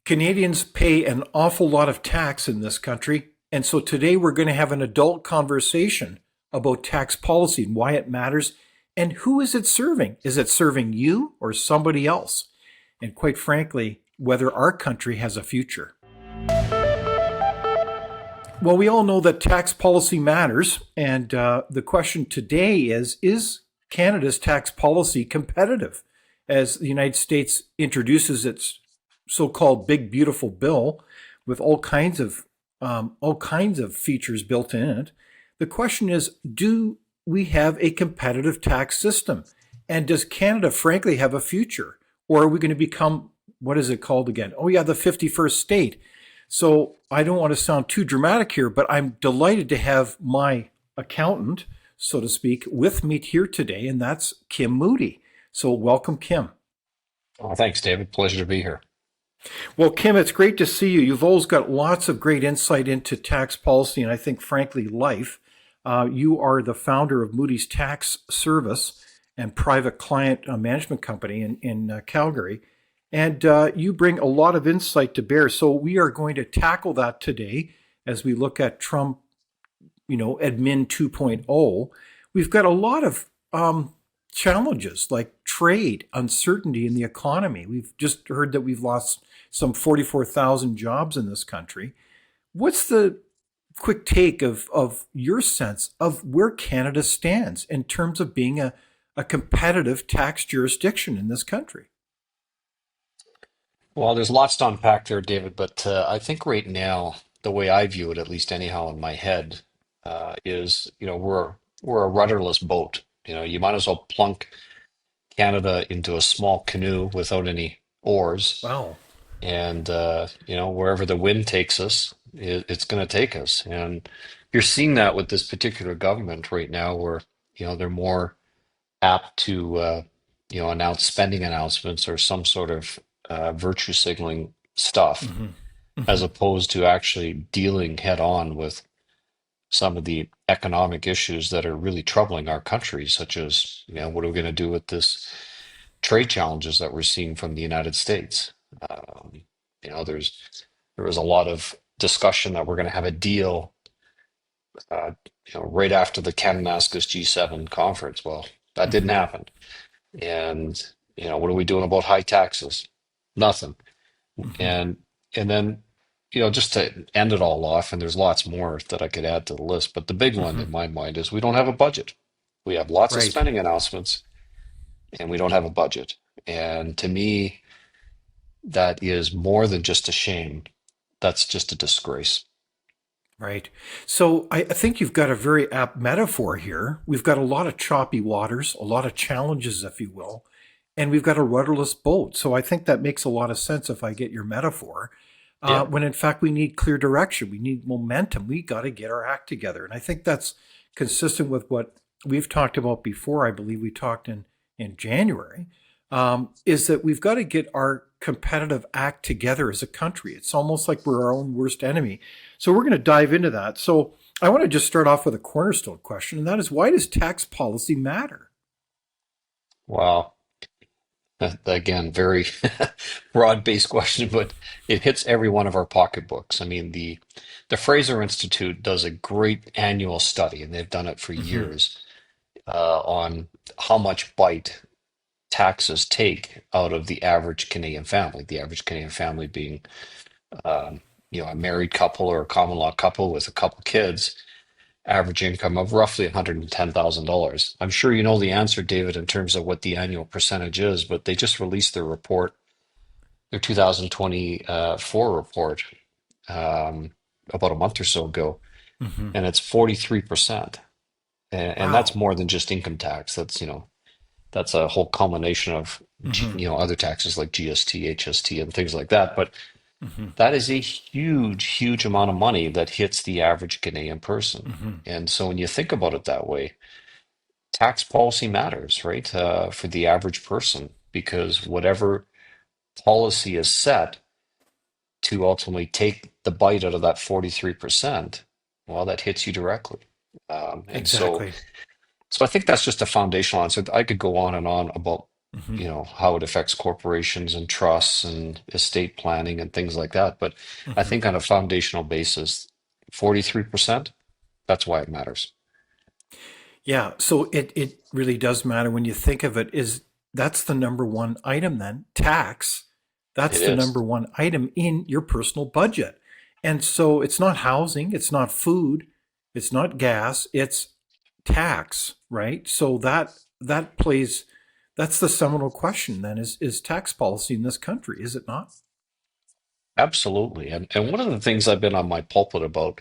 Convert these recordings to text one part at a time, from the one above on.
Canadians pay an awful lot of tax in this country. And so today we're going to have an adult conversation about tax policy and why it matters and who is it serving? Is it serving you or somebody else? And quite frankly, whether our country has a future. Well, we all know that tax policy matters. And the question today is Canada's tax policy competitive? As the United States introduces its so-called big beautiful bill with all kinds of features built in it. The question is, do we have a competitive tax system? And does Canada frankly have a future? Or are we going to become, what is it called again? Oh yeah, the 51st state. So I don't want to sound too dramatic here, but I'm delighted to have my accountant, so to speak, with me here today, and that's Kim Moody. So welcome, Kim. Oh, thanks, David. Pleasure to be here. Well, Kim, it's great to see you. You've always got lots of great insight into tax policy and I think, frankly, life. You are the founder of Moody's Tax Service and private client management company in Calgary. And you bring a lot of insight to bear. So we are going to tackle that today as we look at Trump, admin 2.0. We've got a lot of challenges like trade, uncertainty in the economy. We've just heard that we've lost some 44,000 jobs in this country. What's the quick take of your sense of where Canada stands in terms of being a competitive tax jurisdiction in this country? Well, there's lots to unpack there, David, but I think right now, the way I view it, at least anyhow in my head, is we're a rudderless boat. You might as well plunk Canada into a small canoe without any oars, Wow. and wherever the wind takes us, it's going to take us. And you're seeing that with this particular government right now, where they're more apt to announce spending announcements or some sort of virtue signaling stuff, Hmm. as Hmm. opposed to actually dealing head on with some of the economic issues that are really troubling our country, such as what are we going to do with this trade challenges that we're seeing from the United States? Um, there was a lot of discussion that we're going to have a deal, right after the Kananaskis G7 conference. Well, that didn't Hmm. happen. And what are we doing about high taxes? Nothing. Hmm. And and then just to end it all off, and there's lots more that I could add to the list, but the big one Hmm. in my mind is we don't have a budget. We have lots of Right. spending announcements, and we don't have a budget. And to me, that is more than just a shame. That's just a disgrace. Right. So I think you've got a very apt metaphor here. We've got a lot of choppy waters, a lot of challenges, if you will, and we've got a rudderless boat. So I think that makes a lot of sense if I get your metaphor. Yeah. When in fact we need clear direction, we need momentum. We got to get our act together, and I think that's consistent with what we've talked about before. I believe we talked in January. Is that we've got to get our competitive act together as a country. It's almost like we're our own worst enemy. So we're going to dive into that. So I want to just start off with a cornerstone question, and that is, why does tax policy matter? Wow. Again, very broad-based question, but it hits every one of our pocketbooks. I mean, the Fraser Institute does a great annual study, and they've done it for Hmm. years, on how much bite taxes take out of the average Canadian family. The average Canadian family being, a married couple or a common law couple with a couple kids, average income of roughly $110,000. I'm sure you know the answer, David, in terms of what the annual percentage is, but they just released their report, their 2024 report, um, about a month or so ago, Hmm. and it's 43%. And that's Wow. more than just income tax. That's a whole culmination of Hmm. other taxes like GST, HST, and things like that. But Hmm. that is a huge, huge amount of money that hits the average Canadian person. Hmm. And so when you think about it that way, tax policy matters, right? For the average person, because whatever policy is set to ultimately take the bite out of that 43%, well, that hits you directly. And so, Exactly. so I think that's just a foundational answer. I could go on and on about Hmm. how it affects corporations and trusts and estate planning and things like that. But I Hmm. think on a foundational basis, 43%, that's why it matters. Yeah, so it really does matter when you think of it. Is that's the number one item then? Tax. It That's the is. number one item in your personal budget. And so it's not housing, it's not food, it's not gas, it's tax, right? So that plays that's the seminal question then is tax policy in this country, is it not? Absolutely. And one of the things I've been on my pulpit about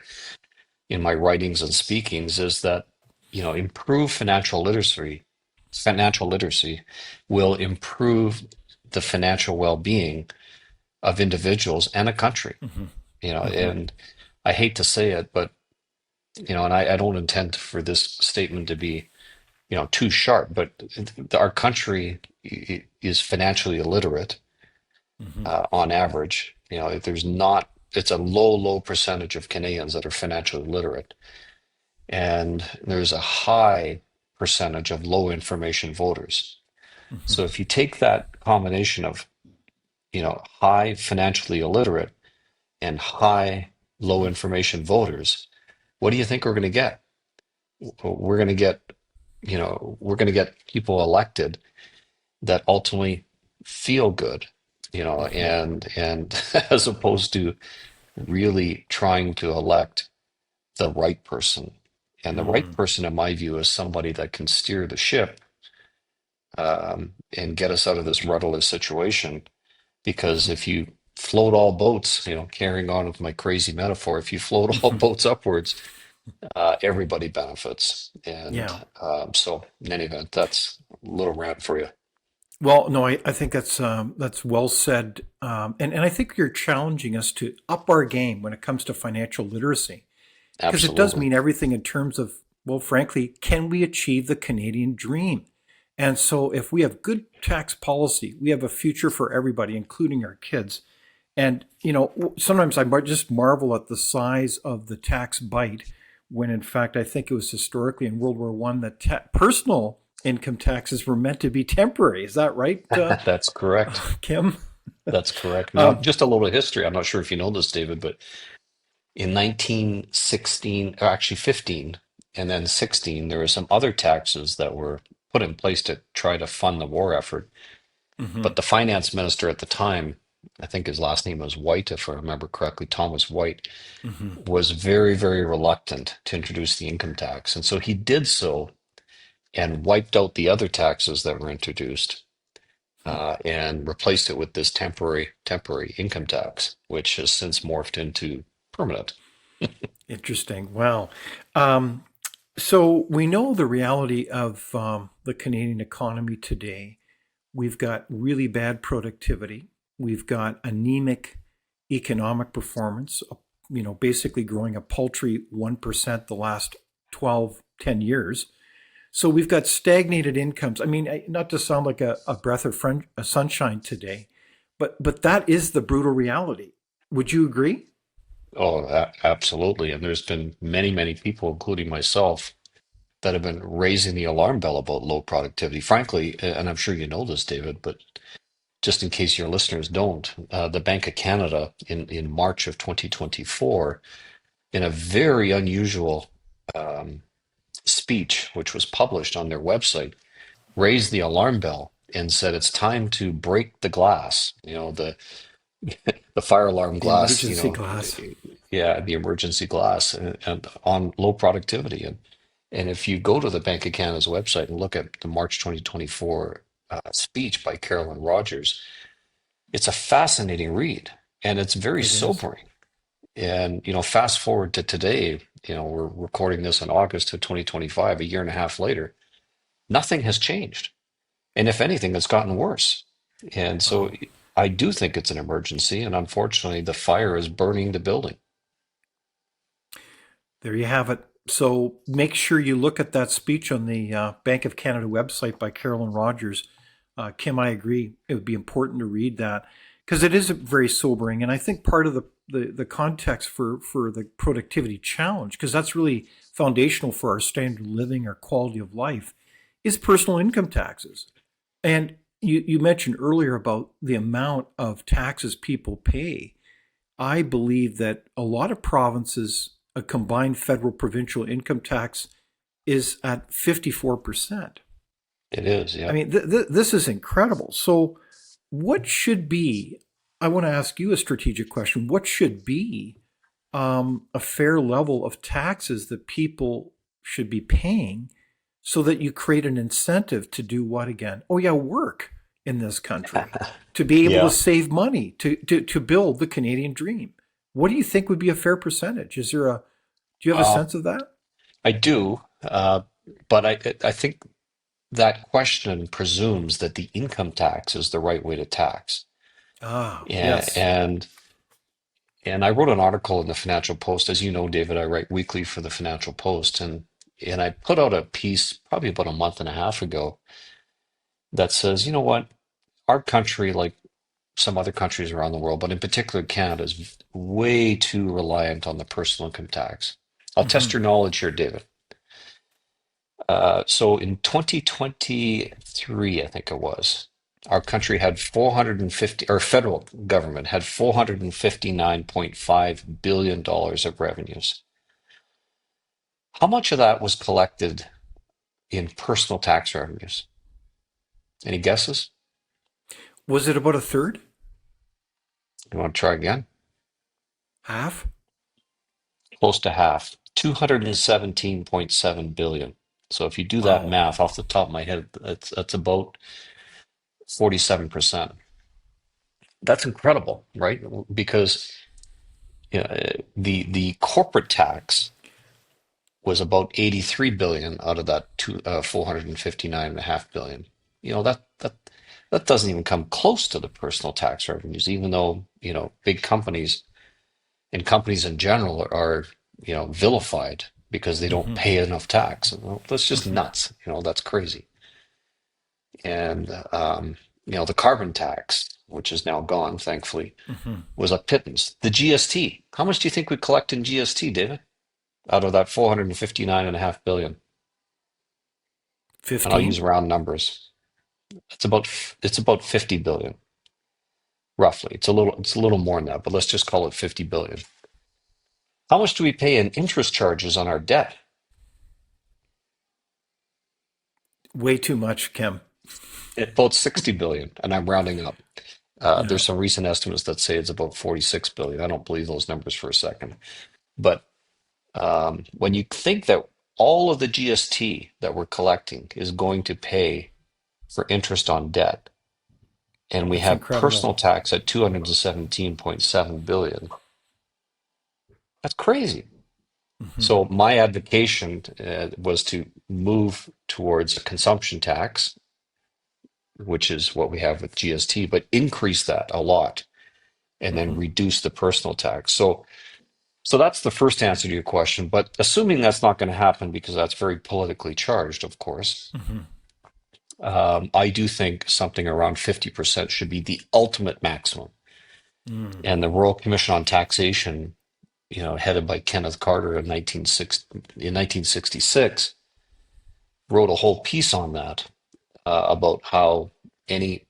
in my writings and speakings is that, improve financial literacy will improve the financial well-being of individuals and a country. Hmm. Hmm. And I hate to say it, but and I don't intend for this statement to be, too sharp, but our country is financially illiterate Hmm. on average. There's not, it's a low, low percentage of Canadians that are financially literate. And there's a high percentage of low information voters. Hmm. So if you take that combination of, high financially illiterate and high low information voters, what do you think we're going to get? We're going to get, people elected that ultimately feel good, Hmm. and as opposed to really trying to elect the right person. And the right Hmm. person, in my view, is somebody that can steer the ship, and get us out of this rudderless situation. Because if you float all boats, carrying on with my crazy metaphor, if you float all Hmm. boats upwards, everybody benefits. And Yeah. so, in any event, that's a little rant for you. Well, no, I think that's well said, and I think you're challenging us to up our game when it comes to financial literacy, because it does Absolutely. mean everything in terms of, well, frankly, can we achieve the Canadian dream? And so, if we have good tax policy, we have a future for everybody, including our kids. And sometimes I just marvel at the size of the tax bite, when in fact I think it was historically in World War One that personal income taxes were meant to be temporary. Is that right, That's correct. Kim? That's correct. Now, Um, just a little history. I'm not sure if you know this, David, but in 1916, or actually 15, and then 16, there were some other taxes that were put in place to try to fund the war effort. mhm, But the finance minister at the time, I think his last name was White, if I remember correctly, Thomas White, mhm, was very, very reluctant to introduce the income tax. And so he did so and wiped out the other taxes that were introduced, mhm. and replaced it with this temporary income tax, which has since morphed into permanent. Interesting. Wow. Um, so we know the reality of the Canadian economy today. We've got really bad productivity. We've got anemic economic performance, basically growing a paltry 1% the last 10 years. So we've got stagnated incomes. I mean, not to sound like a breath of sunshine today, but that is the brutal reality. Would you agree? Oh, absolutely. And there's been many, many people, including myself, that have been raising the alarm bell about low productivity. Frankly, and I'm sure you know this, David, but just in case your listeners don't, the Bank of Canada in March of 2024, in a very unusual um, speech, which was published on their website, raised the alarm bell and said it's time to break the glass. The fire alarm The glass. emergency glass. Yeah, the emergency glass, and on low productivity. And if you go to the Bank of Canada's website and look at the March 2024 speech by Carolyn Rogers, it's a fascinating read and it's very It is. sobering. And, fast forward to today, we're recording this in August of 2025, a year and a half later, nothing has changed. And if anything, it's gotten worse. And so Wow. I do think it's an emergency. And unfortunately, the fire is burning the building. There you have it. So make sure you look at that speech on the Bank of Canada website by Carolyn Rogers. Kim, I agree. It would be important to read that because it is very sobering. And I think part of the context for the productivity challenge, because that's really foundational for our standard of living, our quality of life, is personal income taxes. And You mentioned earlier about the amount of taxes people pay. I believe that a lot of provinces, a combined federal provincial income tax is at 54%. It is, I yeah. mean, this is incredible. So, what should be, I want to ask you a strategic question. What should be a fair level of taxes that people should be paying so that you create an incentive to do what again? Oh, yeah, work in this country, to be able to Yeah. save money, to build the Canadian dream. What do you think would be a fair percentage? Do you have a Uh, sense of that? I do, but I think that question presumes that the income tax is the right way to tax. Ah, Yeah, yes. and I wrote an article in the Financial Post. As you know, David, I write weekly for the Financial Post, and I put out a piece probably about a month and a half ago that says, you know what, our country, like some other countries around the world, but in particular Canada, is way too reliant on the personal income tax. I'll test Hmm. your knowledge here, David. So in 2023, I think it was, our country had 450, or federal government had $459.5 billion of revenues. How much of that was collected in personal tax revenues? Any guesses? Was it about a third? You want to try again? Half? Close to half, 217.7 billion. So if you do that Wow. math off the top of my head, that's about 47%. That's incredible, right? Because the corporate tax was about 83 billion out of that 459.5 billion. That doesn't even come close to the personal tax revenues, even though, big companies and companies in general are, vilified because they don't Hmm. pay enough tax. Well, that's just Hmm. nuts. That's crazy. And the carbon tax, which is now gone, thankfully, Hmm. was a pittance. The GST, how much do you think we collect in GST, David? Out of that 459.5 billion. And I'll use 15? round numbers. It's about 50 billion, roughly. It's a little more than that, but let's just call it 50 billion. How much do we pay in interest charges on our debt? Way too much, Kim. About 60 billion, and I'm rounding up. Yeah. There's some recent estimates that say it's about 46 billion. I don't believe those numbers for a second. But when you think that all of the GST that we're collecting is going to pay for interest on debt, and we That's have incredible. personal tax at 217.7 billion, that's crazy. Hmm. So my advocation was to move towards a consumption tax, which is what we have with GST, but increase that a lot and then Hmm. reduce the personal tax. So that's the first answer to your question. But assuming that's not going to happen because that's very politically charged, of course, Hmm. I do think something around 50% should be the ultimate maximum. Mm. And the Royal Commission on Taxation, headed by Kenneth Carter in 1966, wrote a whole piece on that about how any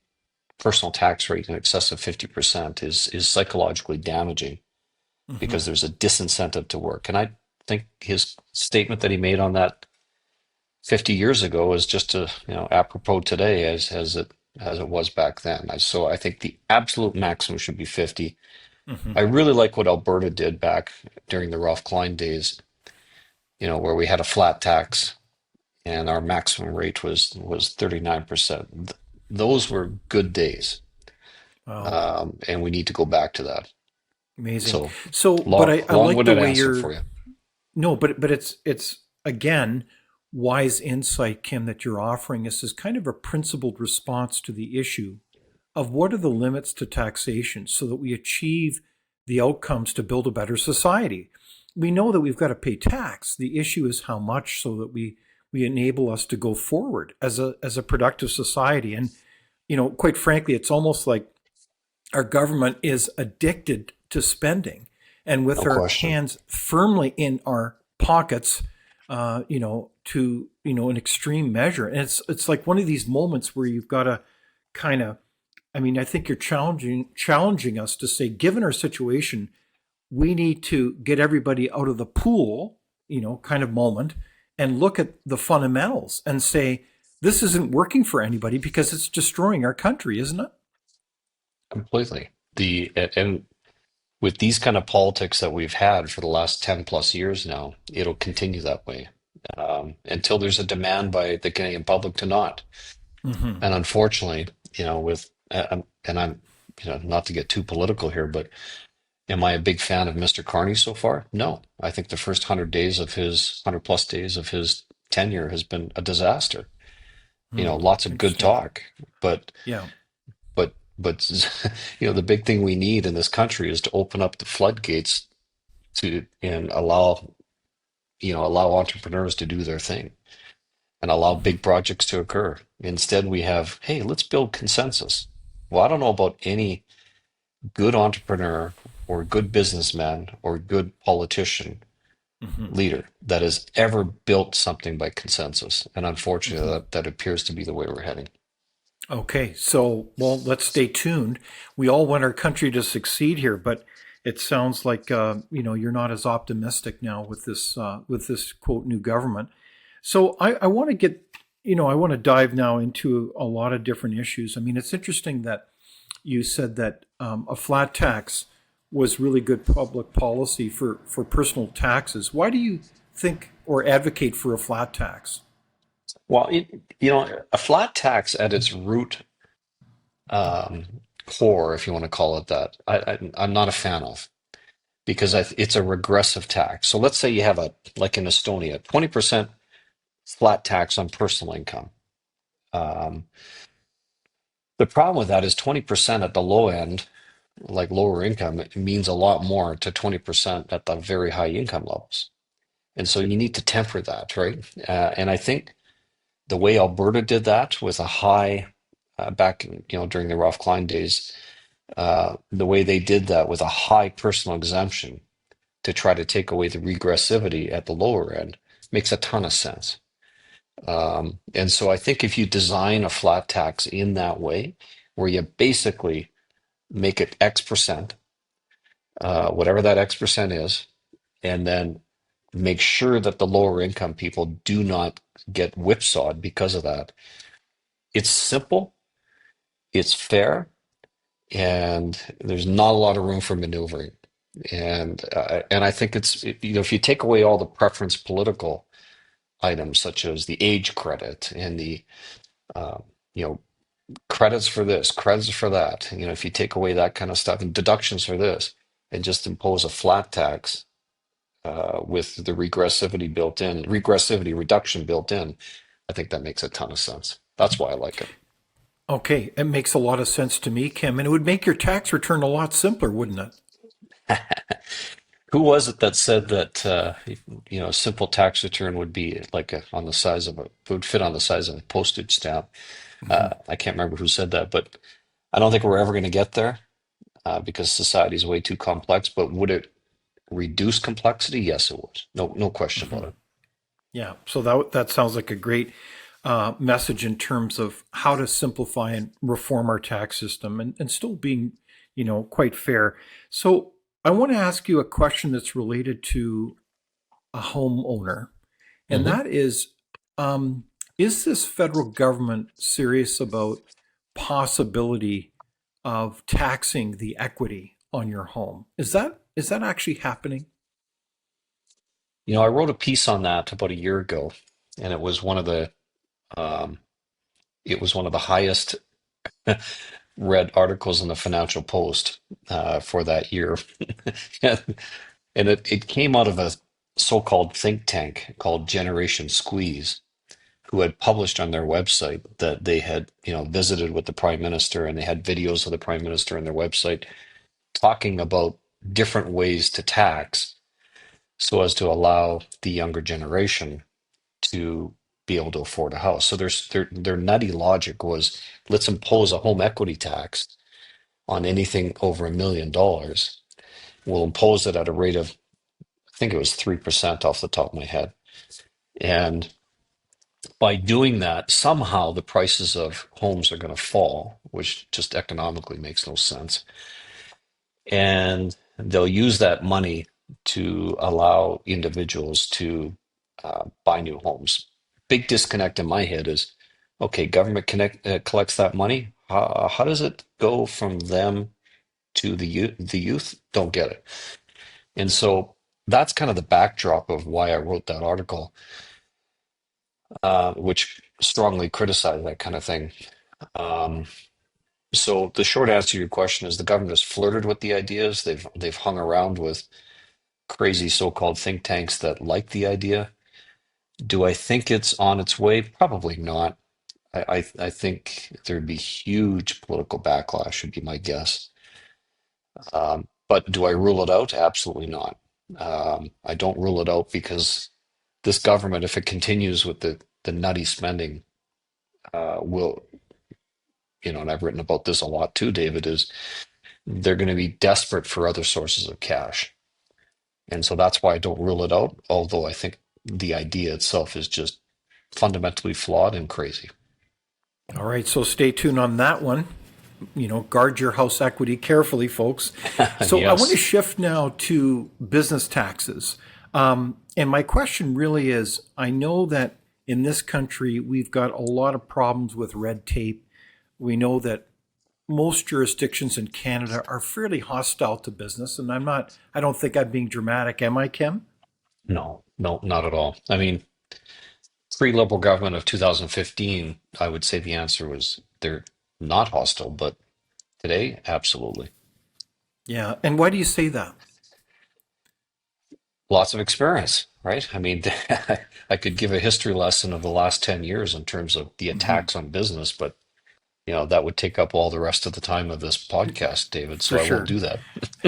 personal tax rate in excess of 50% is psychologically damaging Hmm. because there's a disincentive to work. And I think his statement that he made on that 50 years ago is just apropos today as it was back then. So I think the absolute maximum should be 50. Hmm. I really like what Alberta did back during the Ralph Klein days, where we had a flat tax and our maximum rate was 39%. Those were good days. Wow. And we need to go back to that. Amazing. So So, but long, I like the long-winded way answer for you're, you. no, but it's again, wise insight, Kim, that you're offering us is kind of a principled response to the issue of what are the limits to taxation so that we achieve the outcomes to build a better society. We know that we've got to pay tax. The issue is how much so that we enable us to go forward as a productive society. And quite frankly, it's almost like our government is addicted to spending, and with No our question. hands firmly in our pockets, to an extreme measure. And it's like one of these moments where you've got to kind of, I mean, I think you're challenging us to say, given our situation, we need to get everybody out of the pool, kind of moment, and look at the fundamentals and say, this isn't working for anybody because it's destroying our country, isn't it? Completely. And with these kind of politics that we've had for the last 10 plus years now, it'll continue that way until there's a demand by the Canadian public to not. Mm-hmm. And unfortunately, with and I'm, not to get too political here, but am I a big fan of Mr. Carney so far? No. I think the first 100 plus days of his tenure has been a disaster. Hmm. Lots of good Interesting. talk, but Yeah. but the big thing we need in this country is to open up the floodgates to and allow entrepreneurs to do their thing and allow Mm-hmm. big projects to occur. Instead, we have, hey, let's build consensus. Well, I don't know about any good entrepreneur or good businessman or good politician Mm-hmm. leader that has ever built something by consensus. And unfortunately, Mm-hmm. that appears to be the way we're heading. Okay, so well, let's stay tuned. We all want our country to succeed here, but it sounds like you're not as optimistic now with this quote new government. So I want to I want to dive now into a lot of different issues. I mean, it's interesting that you said that a flat tax was really good public policy for personal taxes. Why do you think or advocate for a flat tax? Well, a flat tax at its root um, core, if you want to call it that, I'm not a fan of because it's a regressive tax. So let's say you have like in Estonia, 20% flat tax on personal income. Um, the problem with that is 20% at the low end, like lower income, it means a lot more to 20% at the very high income levels. And so you need to temper that, right? And I think the way Alberta did that with a high, back, during the Ralph Klein days, the way they did that with a high personal exemption to try to take away the regressivity at the lower end makes a ton of sense. And so I think if you design a flat tax in that way, where you basically make it X percent, whatever that X percent is, and then make sure that the lower income people do not get whipsawed because of that. It's simple, it's fair, and there's not a lot of room for maneuvering. And I think if you take away all the preference political items such as the age credit and the uh, you know credits for this, credits for that, if you take away that kind of stuff and deductions for this, and just impose a flat tax with the regressivity reduction built in, I think that makes a ton of sense. That's why I like it. Okay, it makes a lot of sense to me, Kim, and it would make your tax return a lot simpler, wouldn't it? Who was it that said that a simple tax return would be like on the size of would fit on the size of a postage stamp? Hmm. I can't remember who said that, but I don't think we're ever going to get there because society is way too complex. But would it reduce complexity? Yes, it would. No, no question Hmm. about it. Yeah, so that sounds like a great message in terms of how to simplify and reform our tax system and still being, quite fair. So I want to ask you a question that's related to a homeowner, and hmm that is this federal government serious about possibility of taxing the equity on your home? Is that actually happening? I wrote a piece on that about a year ago, and um, it was one of the highest read articles in the Financial Post for that year. And it came out of a so-called think tank called Generation Squeeze, who had published on their website that they had, visited with the Prime Minister and they had videos of the Prime Minister on their website talking about different ways to tax so as to allow the younger generation to be able to afford a house. So their nutty logic was let's impose a home equity tax on anything over $1 million. We'll impose it at a rate of, I think it was 3% off the top of my head. And By doing that, somehow the prices of homes are going to fall, which just economically makes no sense. And they'll use that money to allow individuals to buy new homes. Big disconnect in my head is, okay, government collects that money. How does it go from them to the youth? The youth don't get it. And so that's kind of the backdrop of why I wrote that article, which strongly criticized that kind of thing. Um, so the short answer to your question is the government has flirted with the ideas. They've hung around with crazy so-called think tanks that like the idea. Do I think it's on its way? Probably not. I think there'd be huge political backlash, would be my guess. But do I rule it out? Absolutely not. I don't rule it out because this government, if it continues with the nutty spending, will, and I've written about this a lot too, David, is they're going to be desperate for other sources of cash. And so that's why I don't rule it out, although I think the idea itself is just fundamentally flawed and crazy. All right, so stay tuned on that one. Guard your house equity carefully, folks. So I want to Yes. shift now to business taxes. And my question really is, I know that in this country, we've got a lot of problems with red tape. We know that most jurisdictions in Canada are fairly hostile to business. And I don't think I'm being dramatic, am I, Kim? No, no, not at all. I mean, pre-liberal government of 2015, I would say the answer was they're not hostile, but today, absolutely. Yeah. And why do you say that? Lots of experience, right? I mean, I could give a history lesson of the last 10 years in terms of the Hmm. attacks on business, but that would take up all the rest of the time of this podcast, David, For so I won't sure. do that.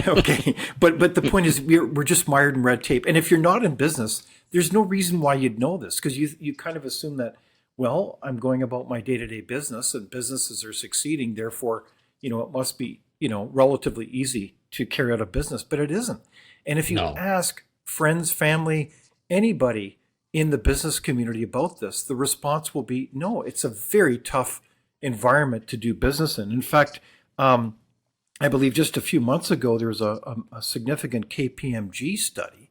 Okay, but the point is we're just mired in red tape, and if you're not in business, there's no reason why you'd know this because you kind of assume that, well, I'm going about my day to day business and businesses are succeeding, therefore it must be relatively easy to carry out a business, but it isn't. And if you No, ask friends, family, anybody in the business community about this, the response will be no. It's a very tough environment to do business in. In fact. I believe just a few months ago, there was a significant KPMG study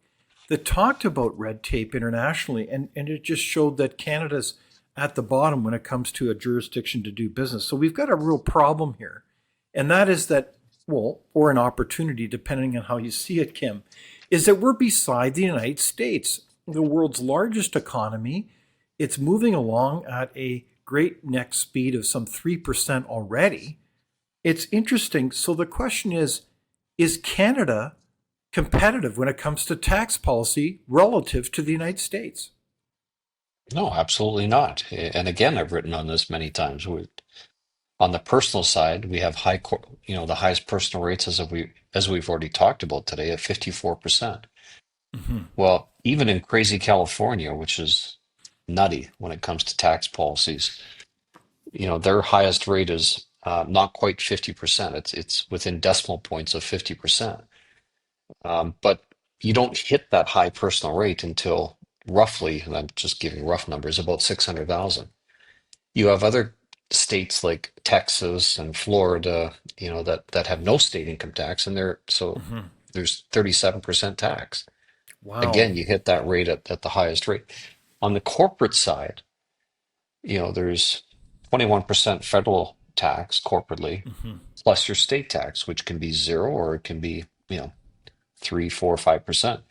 that talked about red tape internationally, and it just showed that Canada's at the bottom when it comes to a jurisdiction to do business. So we've got a real problem here. And that is that, well, or an opportunity, depending on how you see it, Kim, is that we're beside the United States, the world's largest economy. It's moving along at a great neck speed of some 3% already. It's interesting. So the question is Canada competitive when it comes to tax policy relative to the United States? no, absolutely not. And again, I've written on this many times. On the personal side, we have the highest personal rates as we've already talked about today at 54%. Hmm. Well, even in crazy California, which is nutty when it comes to tax policies, their highest rate is not quite 50%. It's within decimal points of 50%. But you don't hit that high personal rate until roughly, and I'm just giving rough numbers, about 600,000. You have other states like Texas and Florida, that have no state income tax, and Hmm. there's 37% tax. Wow. Again, you hit that rate at the highest rate. On the corporate side, there's 21% federal tax corporately, Hmm. plus your state tax, which can be zero or it can be, 3, 4, 5%.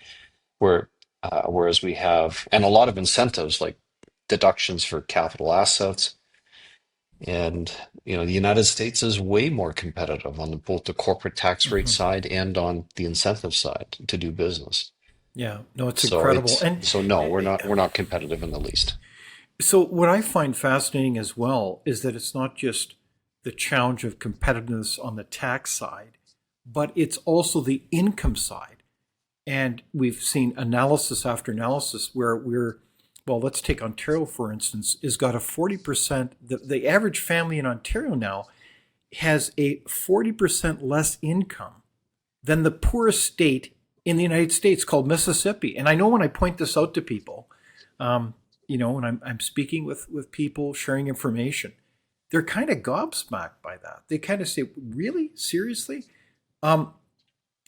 Whereas we have, and a lot of incentives like deductions for capital assets. And the United States is way more competitive on both the corporate tax rate Hmm. side and on the incentive side to do business. Yeah, no, it's So incredible. it's so no, we're not competitive in the least. So what I find fascinating as well is that it's not just the challenge of competitiveness on the tax side, but it's also the income side. And we've seen analysis after analysis where well, let's take Ontario, for instance, is got a 40%, the average family in Ontario now has a 40% less income than the poorest state in the United States called Mississippi. And I know when I point this out to people, when I'm speaking with people, sharing information, they're kind of gobsmacked by that. They kind of say, "Really, seriously?" Um,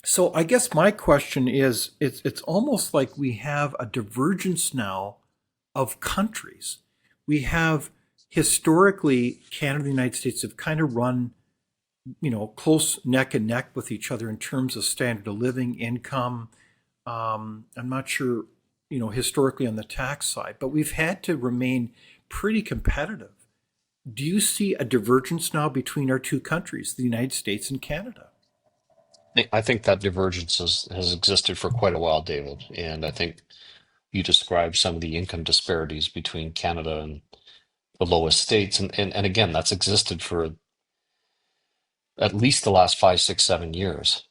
so I guess my question is, it's almost like we have a divergence now of countries. We have historically Canada and the United States have kind of run, close neck and neck with each other in terms of standard of living, income. I'm not sure, historically on the tax side, but we've had to remain pretty competitive. Do you see a divergence now between our two countries, the United States and Canada? I think that divergence has existed for quite a while, David. And I think you described some of the income disparities between Canada and the lowest states. And again, that's existed for at least the last 5, 6, 7 years.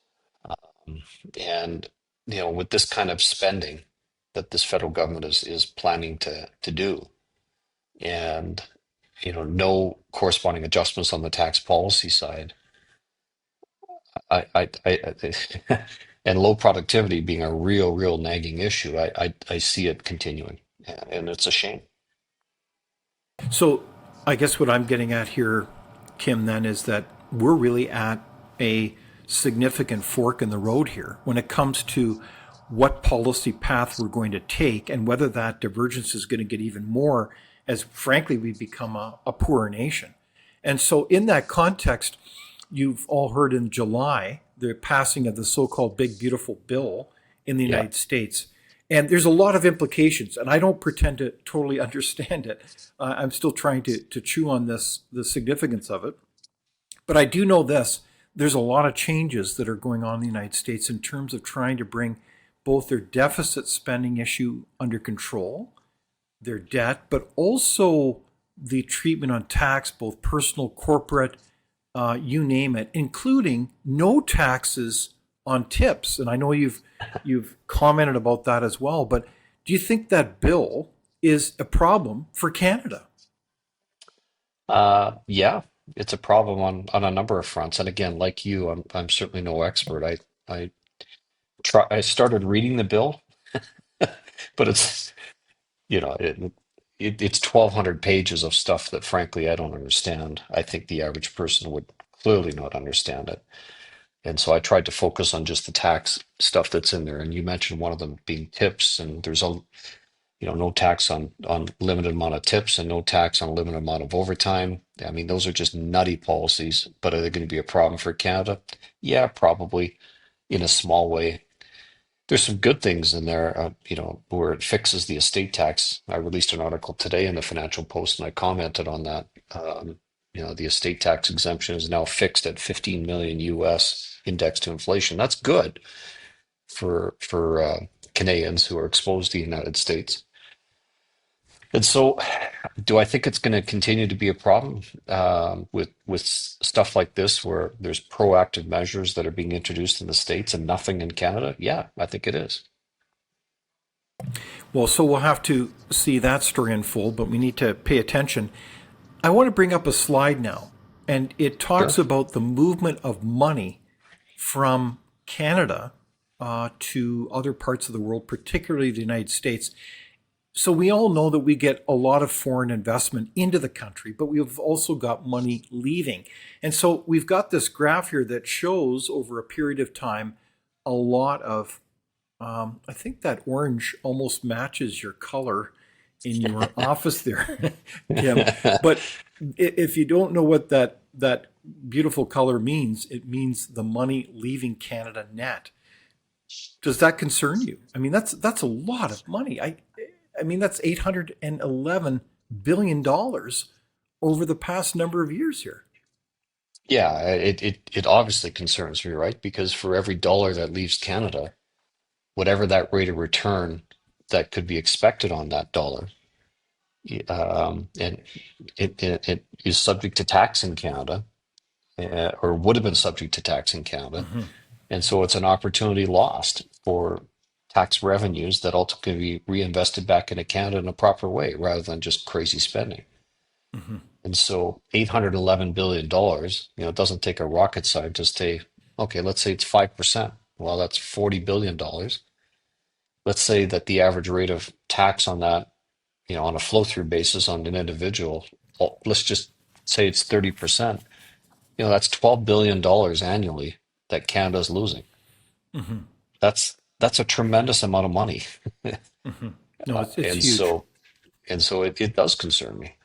Um, and, with this kind of spending that this federal government is planning to do, and, no corresponding adjustments on the tax policy side, and low productivity being a real nagging issue, I see it continuing, and it's a shame. So I guess what I'm getting at here, Kim, then is that we're really at a significant fork in the road here when it comes to what policy path we're going to take and whether that divergence is going to get even more as, frankly, we become a poorer nation. And so, in that context, you've all heard in July the passing of the so called Big Beautiful Bill in the Yeah. United States. And there's a lot of implications, and I don't pretend to totally understand it. I'm still trying to chew on the significance of it. But I do know this: there's a lot of changes that are going on in the United States in terms of trying to bring both their deficit spending issue under control, their debt, but also the treatment on tax, both personal, corporate, you name it, including no taxes on tips. And I know you've commented about that as well. But do you think that bill is a problem for Canada? Yeah, it's a problem on a number of fronts. And again, like you, I'm certainly no expert. I started reading the bill, but it's 1,200 pages of stuff that frankly I don't understand. I think the average person would clearly not understand it. And so I tried to focus on just the tax stuff that's in there. And you mentioned one of them being tips, and there's no tax on limited amount of tips and no tax on limited amount of overtime. I mean, those are just nutty policies, but are they going to be a problem for Canada? Yeah, probably in a small way. There's some good things in there, where it fixes the estate tax. I released an article today in the Financial Post, and I commented on that. The estate tax exemption is now fixed at 15 million US indexed to inflation. That's good for Canadians who are exposed to the United States. And so, do I think it's going to continue to be a problem with stuff like this, where there's proactive measures that are being introduced in the States and nothing in Canada? Yeah, I think it is. Well, so we'll have to see that story unfold, but we need to pay attention. I want to bring up a slide now, and it talks Sure. about the movement of money from Canada to other parts of the world, particularly the United States. So we all know that we get a lot of foreign investment into the country, but we've also got money leaving. And so we've got this graph here that shows over a period of time a lot of, I think that orange almost matches your color in your office there, Kim. But if you don't know what that beautiful color means, it means the money leaving Canada net. Does that concern you? I mean, that's a lot of money. I mean that's $811 billion over the past number of years here. Yeah, it obviously concerns me, right? Because for every dollar that leaves Canada, whatever that rate of return that could be expected on that dollar, and it is subject to tax in Canada, or would have been subject to tax in Canada. Hmm. And so it's an opportunity lost for tax revenues that ultimately be reinvested back into Canada in a proper way rather than just crazy spending. Hmm. And so $811 billion, it doesn't take a rocket scientist to say, okay, let's say it's 5%. Well, that's $40 billion. Let's say that the average rate of tax on that on a flow through basis on an individual, let's just say it's 30%. That's $12 billion annually that Canada's losing. That's a tremendous amount of money. No, it's And huge. so it does concern me.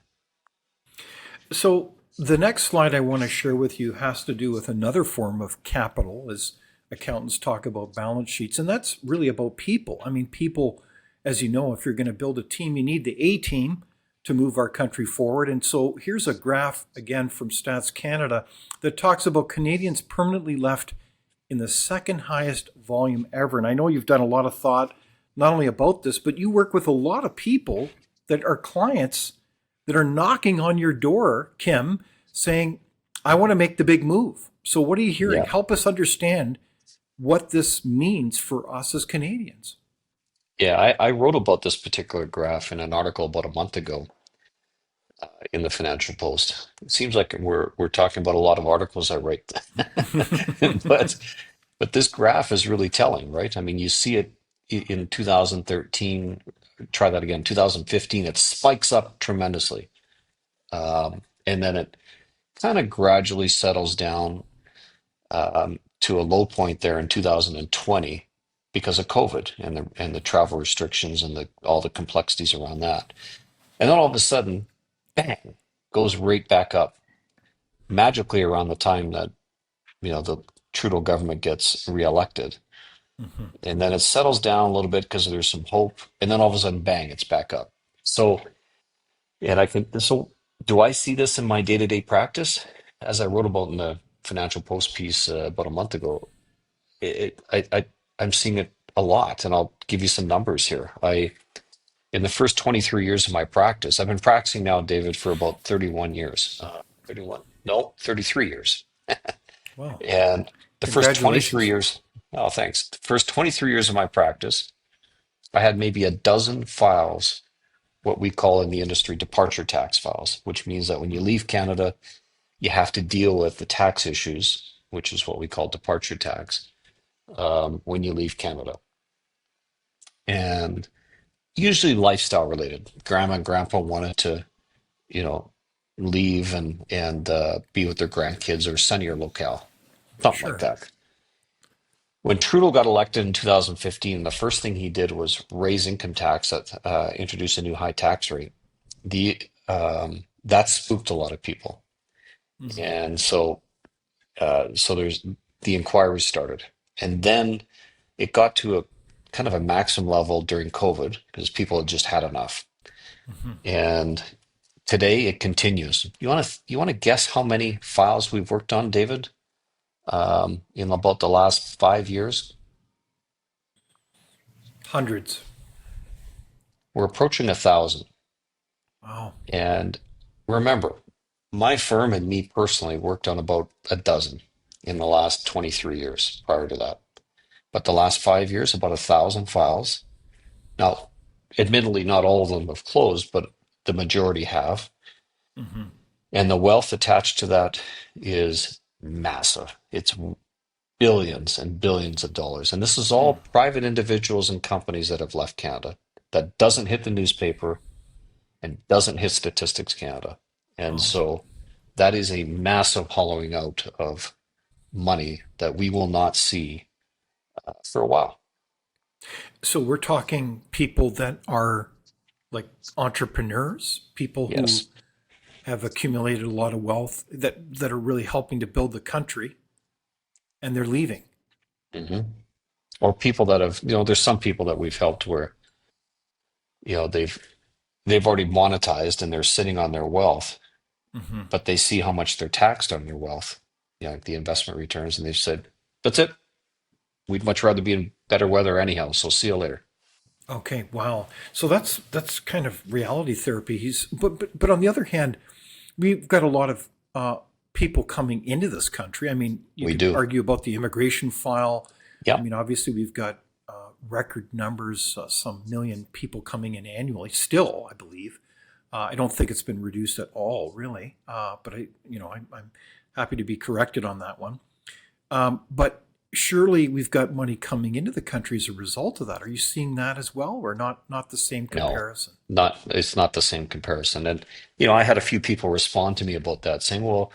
So the next slide I want to share with you has to do with another form of capital, as accountants talk about balance sheets, and that's really about people. I mean, people, as you know, if you're going to build a team, you need the A team to move our country forward. And so here's a graph again from Stats Canada that talks about Canadians permanently left in the second highest volume ever. And I know you've done a lot of thought not only about this, but you work with a lot of people that are clients that are knocking on your door, Kim, saying, I want to make the big move. So, what are you hearing? Yeah. Help us understand what this means for us as Canadians. Yeah, I wrote about this particular graph in an article about a month ago in the Financial Post. It seems like we're talking about a lot of articles I write, but this graph is really telling, right? I mean, you see it in 2013. Try that again. 2015, it spikes up tremendously, and then it kind of gradually settles down to a low point there in 2020 because of COVID and the travel restrictions and the all the complexities around that. And then all of a sudden, bang, goes right back up magically around the time that the Trudeau government gets reelected. Mm-hmm. And then it settles down a little bit because there's some hope. And then all of a sudden, bang, it's back up. So, and I can, so do I see this in my day-to-day practice? As I wrote about in the Financial Post piece about a month ago, I'm seeing it a lot. And I'll give you some numbers here. In the first 23 years of my practice, I've been practicing now, David, for about 31 years. 31, no, 33 years. Wow. And the first 23 Congratulations. years, oh, thanks. The first 23 years of my practice, I had maybe a dozen files, what we call in the industry departure tax files, which means that when you leave Canada, you have to deal with the tax issues, which is what we call departure tax, when you leave Canada. And usually lifestyle related. Grandma and grandpa wanted to, you know, leave and be with their grandkids or sunnier locale, something like Sure. that. When Trudeau got elected in 2015, the first thing he did was raise income tax, introduce a new high tax rate. The That spooked a lot of people, Mm-hmm. and so there's the inquiry started, and then it got to a kind of a maximum level during COVID because people had just had enough. Mm-hmm. And today it continues. You want to guess how many files we've worked on, David, in about the last 5 years? Hundreds. We're approaching 1,000. Wow. And remember, my firm and me personally worked on about a dozen in the last 23 years prior to that. But the last 5 years, about 1,000 files. Now, admittedly, not all of them have closed, but the majority have. Mm-hmm. And the wealth attached to that is massive. It's billions and billions of dollars. And this is all private individuals and companies that have left Canada. That doesn't hit the newspaper and doesn't hit Statistics Canada. And Wow. so that is a massive hollowing out of money that we will not see for a while. So we're talking people that are like entrepreneurs, people who Yes. have accumulated a lot of wealth that are really helping to build the country, and they're leaving. hmm Or people that have, there's some people that we've helped where, they've already monetized and they're sitting on their wealth, Mm-hmm. but they see how much they're taxed on their wealth, like the investment returns, and they've said, that's it. We'd much rather be in better weather anyhow, so see you later. Okay, wow. So that's kind of reality therapy. But on the other hand, we've got a lot of people coming into this country. I mean, you We could do. argue about the immigration file. I Yeah. mean, obviously we've got record numbers, some million people coming in annually. Still, I believe. I don't think it's been reduced at all, really. But I'm happy to be corrected on that one. But surely we've got money coming into the country as a result of that. Are you seeing that as well, or not the same No, comparison? it's not the same comparison. And, I had a few people respond to me about that saying, well,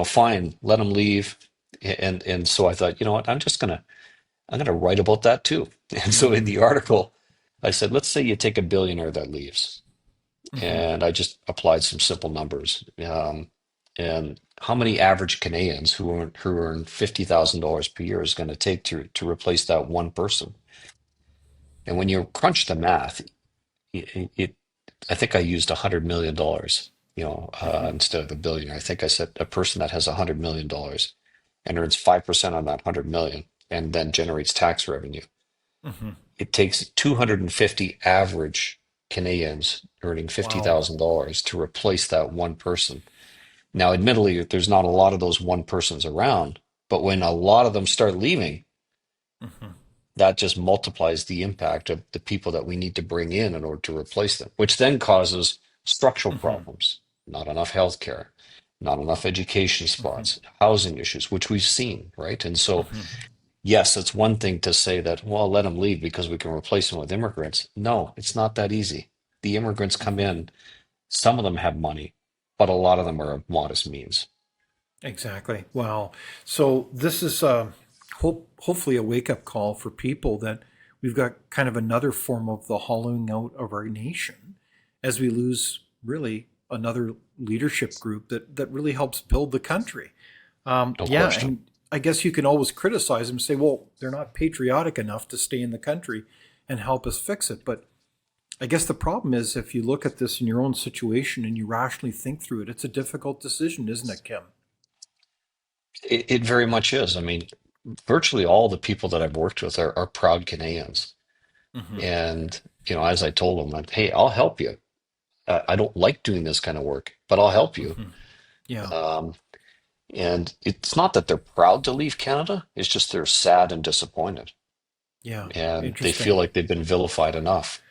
fine, let them leave. And so I thought, you know what, I'm gonna write about that too. And so in Mm-hmm. the article, I said, let's say you take a billionaire that leaves, Mm-hmm. and I just applied some simple numbers. And how many average Canadians who earn $50,000 per year is going to take to replace that one person? And when you crunch the math, it I think I used $100 million, Mm-hmm. instead of a billion. I think I said a person that has $100 million and earns 5% on that 100 million and then generates tax revenue. Mm-hmm. It takes 250 average Canadians earning Wow. $50,000 to replace that one person. Now, admittedly, there's not a lot of those one persons around, but when a lot of them start leaving, Mm-hmm. that just multiplies the impact of the people that we need to bring in order to replace them, which then causes structural Mm-hmm. problems, not enough healthcare, not enough education Mm-hmm. spots, housing issues, which we've seen, right? And so, Mm-hmm. yes, it's one thing to say that, well, let them leave because we can replace them with immigrants. No, it's not that easy. The immigrants come Mm-hmm. in, some of them have money, but a lot of them are of modest means. Exactly. Wow. So this is hopefully a wake up call for people that we've got kind of another form of the hollowing out of our nation as we lose really another leadership group that really helps build the country. No Yeah, question. and I guess you can always criticize them and say, well, they're not patriotic enough to stay in the country and help us fix it. But I guess the problem is if you look at this in your own situation and you rationally think through it, it's a difficult decision, isn't it, Kim? It very much is. I mean, virtually all the people that I've worked with are proud Canadians. Hmm. And, as I told them, like, hey, I'll help you. I don't like doing this kind of work, but I'll help you. Hmm. Yeah. Um, and it's not that they're proud to leave Canada, it's just they're sad and disappointed. Yeah. And they feel Interesting. like they've been vilified enough.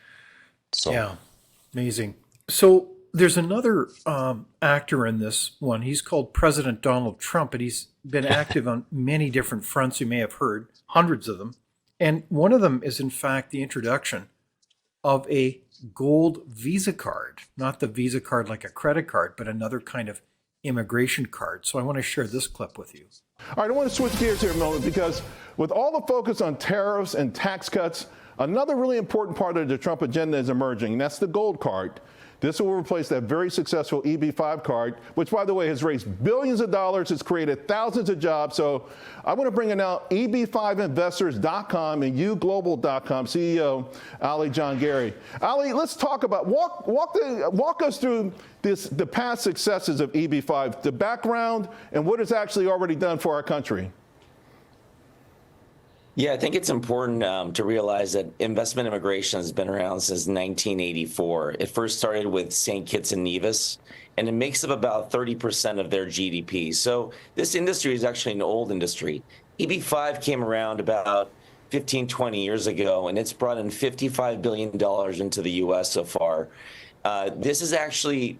So, Yeah. Amazing. So there's another actor in this one. He's called President Donald Trump, and he's been active on many different fronts. You may have heard hundreds of them. And one of them is, in fact, the introduction of a gold Visa card, not the Visa card like a credit card, but another kind of immigration card. So I want to share this clip with you. All right, I want to switch gears here a moment because with all the focus on tariffs and tax cuts, another really important part of the Trump agenda is emerging, and that's the gold card. This will replace that very successful EB5 card, which, by the way, has raised billions of dollars, has created thousands of jobs. So I want to bring in now EB5investors.com and uglobal.com CEO Ali John Gary. Ali, let's talk about walk us through the past successes of EB5, the background, and what it's actually already done for our country. Yeah, I think it's important to realize that investment immigration has been around since 1984. It first started with St. Kitts and Nevis, and it makes up about 30% of their GDP. So this industry is actually an old industry. EB5 came around about 15, 20 years ago, and it's brought in $55 billion into the U.S. so far. This is actually,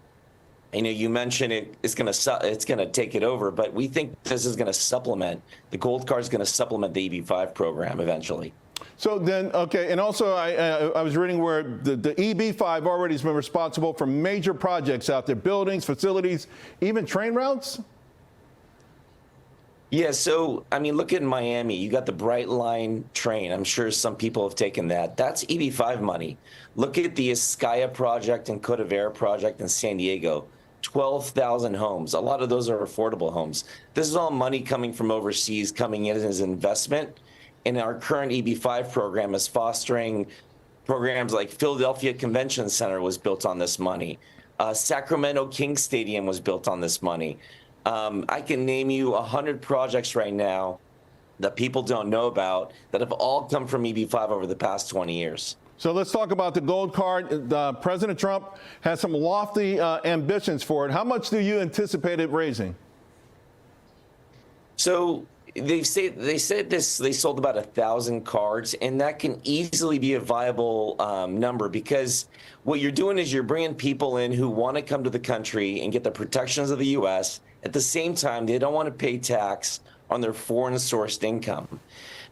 you mentioned it's going to take it over, but we think this is going to supplement the gold card is going to supplement the EB5 program eventually. So then, okay, and also I was reading where the EB5 already has been responsible for major projects out there, buildings, facilities, even train routes. Yeah, so look at Miami. You got the Bright Line train. I'm sure some people have taken that. That's EB5 money. Look at the Escaya project and Cote d'Ivoire project in San Diego. 12,000 homes. A lot of those are affordable homes. This is all money coming from overseas, coming in as investment. And our current EB5 program is fostering programs like Philadelphia Convention Center was built on this money. Sacramento King Stadium was built on this money. I can name you 100 projects right now that people don't know about that have all come from EB5 over the past 20 years. So let's talk about the gold card. President Trump has some lofty ambitions for it. How much do you anticipate it raising? So they sold about 1,000 cards, and that can easily be a viable number because what you're doing is you're bringing people in who want to come to the country and get the protections of the U.S. At the same time, they don't want to pay tax on their foreign sourced income.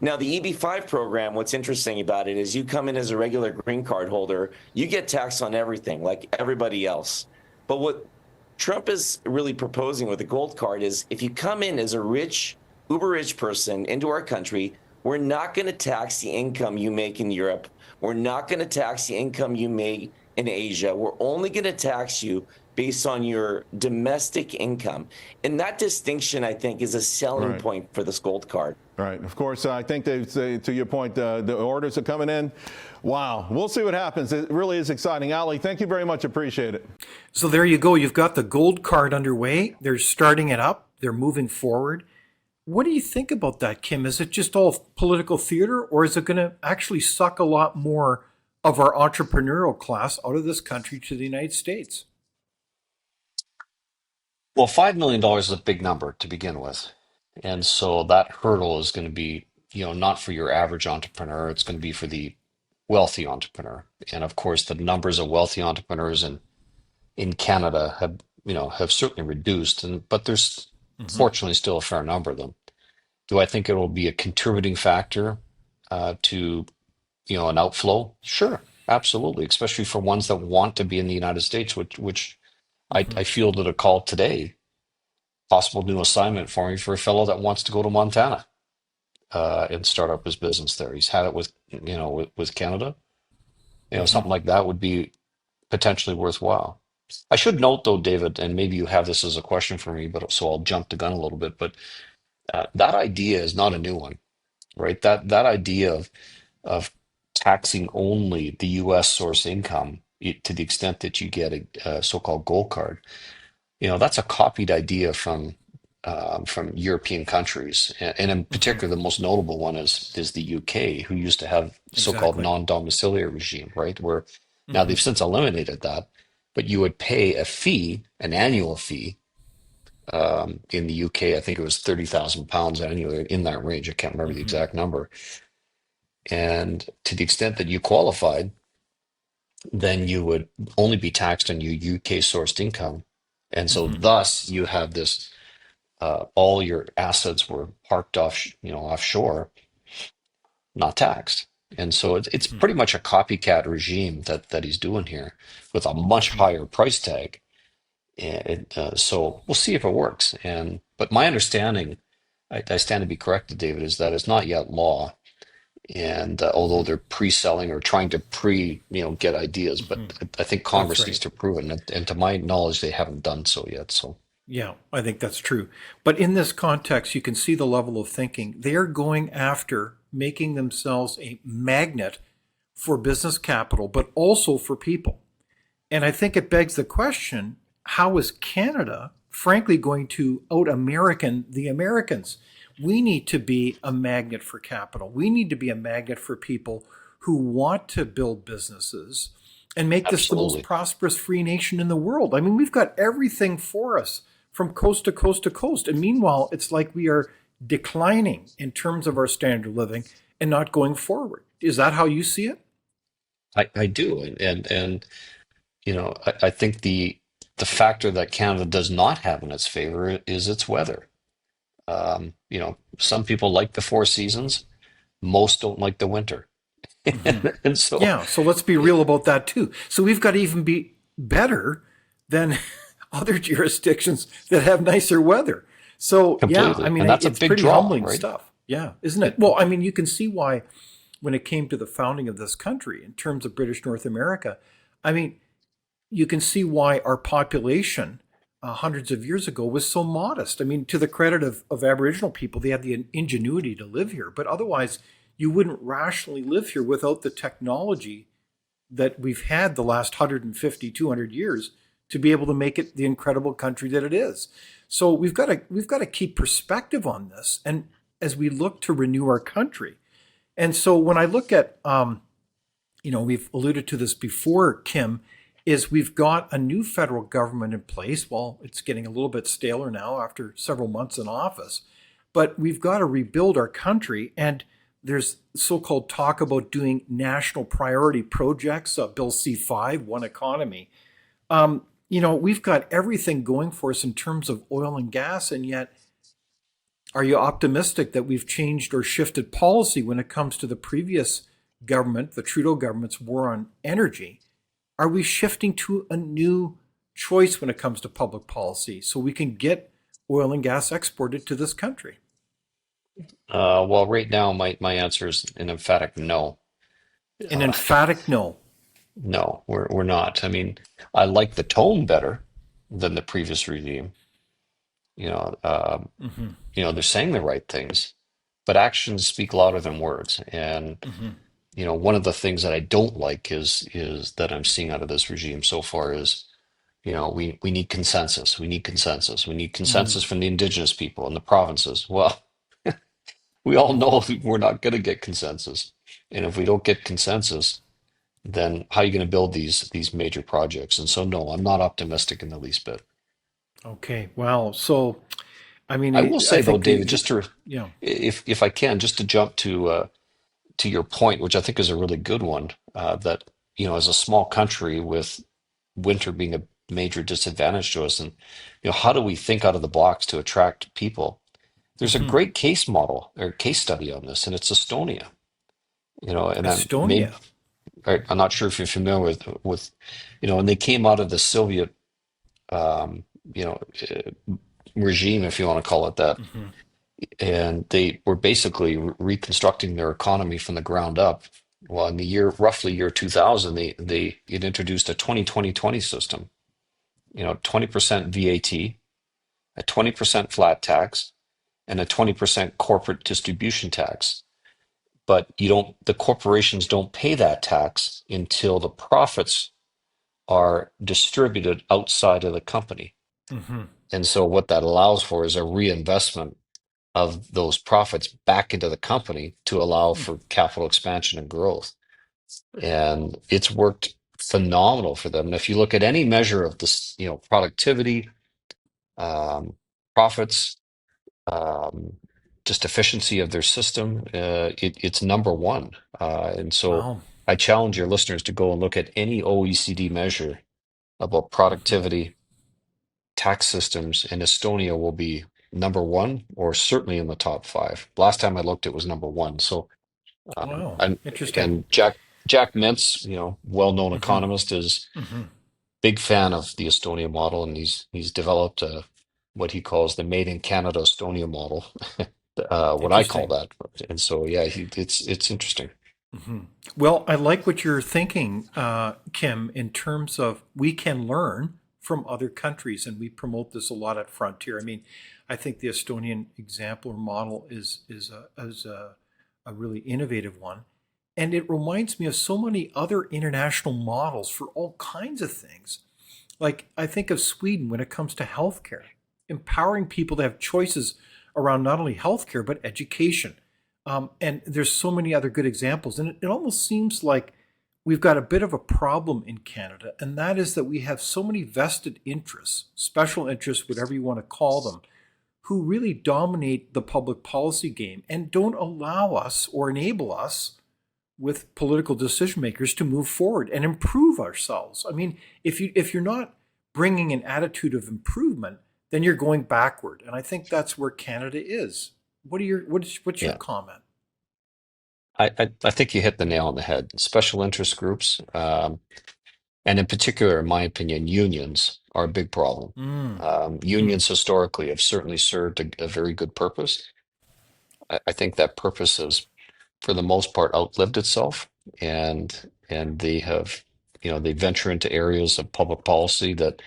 Now, the EB-5 program, what's interesting about it is you come in as a regular green card holder, you get taxed on everything like everybody else. But what Trump is really proposing with the gold card is if you come in as a rich, uber rich person into our country, we're not going to tax the income you make in Europe. We're not going to tax the income you make in Asia. We're only going to tax you based on your domestic income. And that distinction, I think, is a selling point for this gold card. Right. Of course, I think to your point, the orders are coming in. Wow. We'll see what happens. It really is exciting. Ali, thank you very much. Appreciate it. So there you go. You've got the gold card underway. They're starting it up. They're moving forward. What do you think about that, Kim? Is it just all political theater, or is it going to actually suck a lot more of our entrepreneurial class out of this country to the United States? Well, $5 million is a big number to begin with. And so that hurdle is going to be, not for your average entrepreneur. It's going to be for the wealthy entrepreneur. And of course, the numbers of wealthy entrepreneurs in Canada have certainly reduced, but there's fortunately still a fair number of them. Do I think it will be a contributing factor to, an outflow? Sure, absolutely, especially for ones that want to be in the United States, which I fielded a call today, possible new assignment for me for a fellow that wants to go to Montana and start up his business there. He's had it with Canada. Something like that would be potentially worthwhile. I should note though, David, and maybe you have this as a question for me, but so I'll jump the gun a little bit, but that idea is not a new one, right? That idea of taxing only the U.S. source income to the extent that you get a so-called gold card, that's a copied idea from European countries, and in particular, the most notable one is the UK, who used to have so-called non-domiciliary regime, right? Where now they've since eliminated that, but you would pay a fee, an annual fee. In the UK, I think it was £30,000 annually, in that range. I can't remember the exact number. And to the extent that you qualified, then you would only be taxed on your UK sourced income. And so thus you have this, all your assets were parked offshore, not taxed. And so it's pretty much a copycat regime that he's doing here with a much higher price tag. And so we'll see if it works. But my understanding, I stand to be corrected, David, is that it's not yet law. And although they're pre-selling or trying to get ideas, but I think Congress needs to approve it. And to my knowledge, they haven't done so yet. So yeah, I think that's true. But in this context, you can see the level of thinking. They are going after making themselves a magnet for business capital, but also for people. And I think it begs the question, how is Canada, frankly, going to out-American the Americans? We need to be a magnet for capital. We need to be a magnet for people who want to build businesses and make this the most prosperous free nation in the world. I mean, we've got everything for us from coast to coast to coast. And meanwhile, it's like we are declining in terms of our standard of living and not going forward. Is that how you see it? I do. And I think the factor that Canada does not have in its favor is its weather. Some people like the four seasons. Most don't like the winter. And so, so let's be real about that too. So we've got to even be better than other jurisdictions that have nicer weather. So completely. I mean, and that's it's a big pretty draw, humbling right? stuff. Yeah, isn't it? Well, I mean, you can see why when it came to the founding of this country in terms of British North America, I mean, you can see why our population hundreds of years ago was so modest. I mean, to the credit of Aboriginal people, they had the ingenuity to live here, but otherwise you wouldn't rationally live here without the technology that we've had the last 150, 200 years to be able to make it the incredible country that it is. So we've got to keep perspective on this, and as we look to renew our country. And so when I look at, we've alluded to this before, Kim, is we've got a new federal government in place. Well, it's getting a little bit staler now after several months in office, but we've got to rebuild our country. And there's so-called talk about doing national priority projects, Bill C-5, One Economy. We've got everything going for us in terms of oil and gas, and yet Are you optimistic that we've changed or shifted policy when it comes to the previous government, the Trudeau government's war on energy? Are we shifting to a new choice when it comes to public policy so we can get oil and gas exported to this country? Well, right now, my answer is an emphatic no. An Uh, emphatic no. no, we're not. I mean, I like the tone better than the previous regime. You know, Mm-hmm. they're saying the right things, but actions speak louder than words. And Mm-hmm. one of the things that I don't like is that I'm seeing out of this regime so far is, we need consensus. We need consensus. We need Mm. consensus from the indigenous people in the provinces. Well, we all know we're not going to get consensus. And if we don't get consensus, then how are you going to build these major projects? And so, no, I'm not optimistic in the least bit. Okay. Wow. So, I mean, I will I say though, think David, just to yeah. if I can, just to jump to your point, which I think is a really good one, that as a small country with winter being a major disadvantage to us, and how do we think out of the box to attract people? There's a Mm-hmm. great case model or case study on this, and it's Estonia. And Estonia. I'm not sure if you're familiar with and they came out of the Soviet um, you know regime, if you want to call it that, Mm-hmm. and they were basically reconstructing their economy from the ground up. Well, in the roughly year 2000, they it introduced a 20-20-20 system. 20% VAT, a 20% flat tax, and a 20% corporate distribution tax. But the corporations don't pay that tax until the profits are distributed outside of the company. Mm-hmm. And so what that allows for is a reinvestment of those profits back into the company to allow for capital expansion and growth. And it's worked phenomenal for them. And if you look at any measure of this, productivity, um, profits, um, just efficiency of their system, it's number one. And so Wow. I challenge your listeners to go and look at any OECD measure about Mm-hmm. productivity, tax systems, and Estonia will be number one or certainly in the top five. Last time I looked, it was number one. So, Wow. and Interesting. and Jack Mintz, well-known Mm-hmm. economist, is Mm-hmm. big fan of the Estonia model, and he's developed what he calls the Made in Canada Estonia model, what I call Interesting. that. And so, yeah, it's interesting. Mm-hmm. Well, I like what you're thinking, Kim, in terms of we can learn from other countries, and we promote this a lot at Frontier. I mean, I think the Estonian example or model is a really innovative one, and it reminds me of so many other international models for all kinds of things. Like I think of Sweden when it comes to healthcare, empowering people to have choices around not only healthcare but education. And there's so many other good examples. And it almost seems like we've got a bit of a problem in Canada, and that is that we have so many vested interests, special interests, whatever you want to call them, who really dominate the public policy game and don't allow us or enable us with political decision makers to move forward and improve ourselves. I mean, if you're not bringing an attitude of improvement, then you're going backward, and I think that's where Canada is. What's your Yeah, comment? I think you hit the nail on the head. Special interest groups, and in particular, in my opinion, unions are a big problem. Mm. Hmm. Unions historically have certainly served a very good purpose. I think that purpose has, for the most part, outlived itself, and they venture into areas of public policy that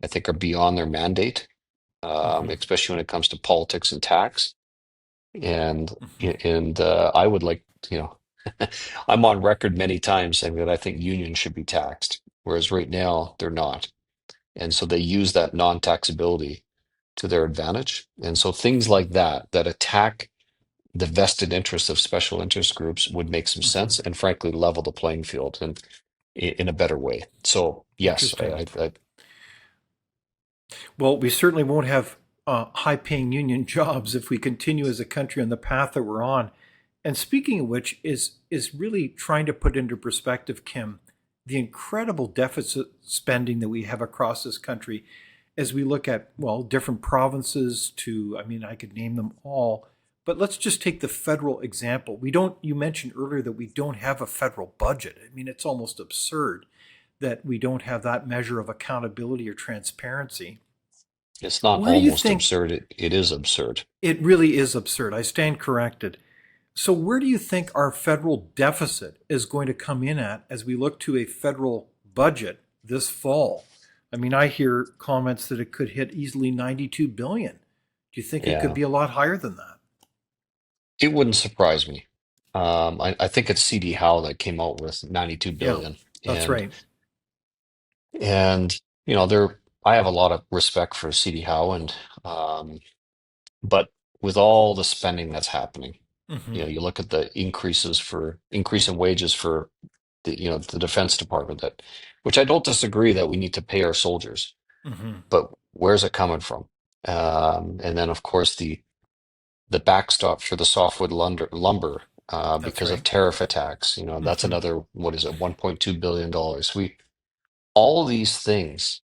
I think are beyond their mandate, Hmm. especially when it comes to politics and tax. And Hmm. I would like, I'm on record many times saying that I think unions should be taxed, whereas right now they're not. And so they use that non-taxability to their advantage. And so things Hmm. like that attack the vested interests of special interest groups would make some Hmm. sense and frankly level the playing field and in a better way. So yes, Interesting. I Well, we certainly won't have high-paying union jobs if we continue as a country on the path that we're on. And speaking of which, is really trying to put into perspective, Kim, the incredible deficit spending that we have across this country, as we look at, well, different provinces to, I mean, I could name them all, but let's just take the federal example. We don't, you mentioned earlier that we don't have a federal budget. I mean, it's almost absurd that we don't have that measure of accountability or transparency. It's not Where do you almost think absurd, it is absurd. it really is absurd? I stand corrected. So, where do you think our federal deficit is going to come in at as we look to a federal budget this fall? I mean, I hear comments that it could hit easily 92 billion. Do you think it could Yeah, be a lot higher than that? it wouldn't surprise me. I think it's CD Howe that came out with 92 Yeah, billion, that's and right. and there I have a lot of respect for CD Howe, and um, but with all the spending that's happening, Hmm. you look at the increase in wages for the Defense Department, that which I don't disagree that we need to pay our soldiers, Hmm. but where's it coming from? And then of course the backstop for the softwood lumber, That's because of right. tariff attacks. That's Hmm. another, what is it, $1.2 billion. All these things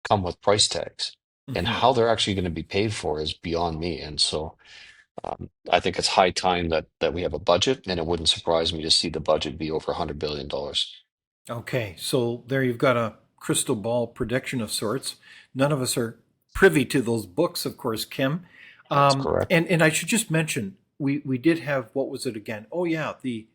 come with price tags, and Hmm. how they're actually going to be paid for is beyond me. And so I think it's high time that we have a budget, and it wouldn't surprise me to see the budget be over $100 billion. Okay, so there you've got a crystal ball prediction of sorts. None of us are privy to those books, of course, Kim. That's correct. And I should just mention we did have, what was it again? Oh yeah, they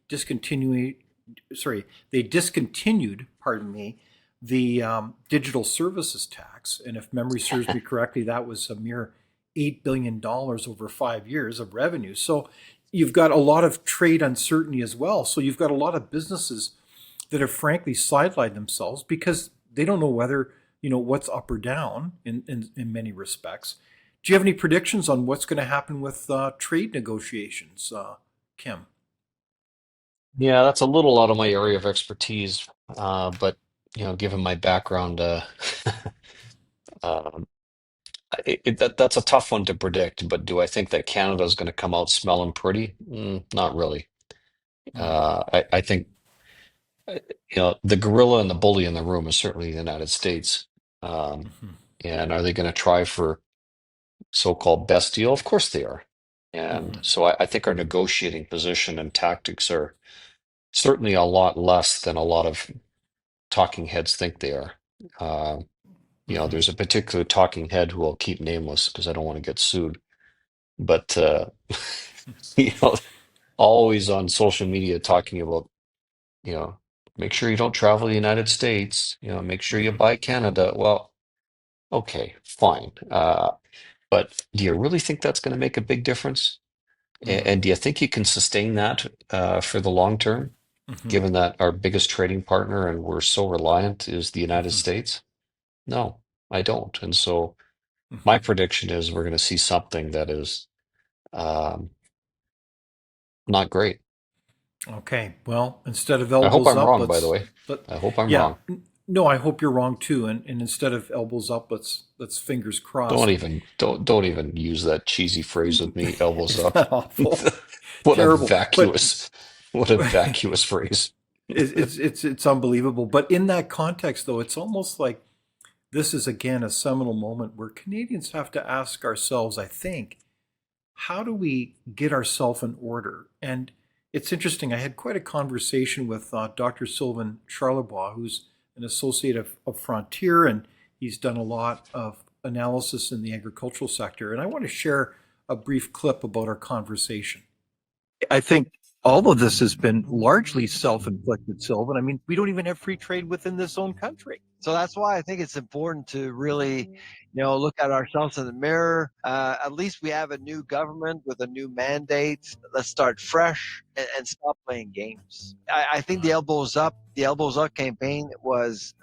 discontinued, pardon me, the digital services tax. And if memory serves me correctly, that was a mere $8 billion over 5 years of revenue. So you've got a lot of trade uncertainty as well. So you've got a lot of businesses that have frankly sidelined themselves because they don't know whether, what's up or down in many respects. Do you have any predictions on what's going to happen with trade negotiations, Kim? Yeah, that's a little out of my area of expertise, but given my background, um, that's a tough one to predict. But do I think that Canada is going to come out smelling pretty? Not really. I think the gorilla and the bully in the room is certainly the United States. Um, Mm-hmm. and are they going to try for so-called best deal? Of course they are. And Mm-hmm. so I think our negotiating position and tactics are certainly a lot less than a lot of talking heads think they are. Uh, Mm-hmm. there's a particular talking head who I'll keep nameless because I don't want to get sued. But you know, always on social media talking about, you know, make sure you don't travel the United States. Make sure you Mm-hmm. buy Canada. Well, okay, fine. But do you really think that's going to make a big difference? And do you think you can sustain that for the long term, Mm-hmm. given that our biggest trading partner and we're so reliant is the United Mm-hmm. States? No, I don't. And so my Mm-hmm. prediction is we're going to see something that is um, not great. Okay. Well, instead of I hope elbows I'm up, wrong, by the way. let I hope I'm yeah. wrong. No, I hope you're wrong too. And instead of elbows up, let's fingers Don't crossed. even don't even use that cheesy phrase with me, elbows Isn't up. that awful? What a Terrible. But vacuous, what a vacuous phrase. it's unbelievable. But in that context, though, it's almost like this is again a seminal moment where Canadians have to ask ourselves, I think, how do we get ourselves in order? And it's interesting. I had quite a conversation with Dr. Sylvain Charlebois, who's an associate of Frontier, and he's done a lot of analysis in the agricultural sector. And I want to share a brief clip about our conversation. I think all of this has been largely self-inflicted, Sylvan. I mean, we don't even have free trade within this own country. So that's why I think it's important to really, look at ourselves in the mirror. At least we have a new government with a new mandate. Let's start fresh and stop playing games. I think the elbows up campaign was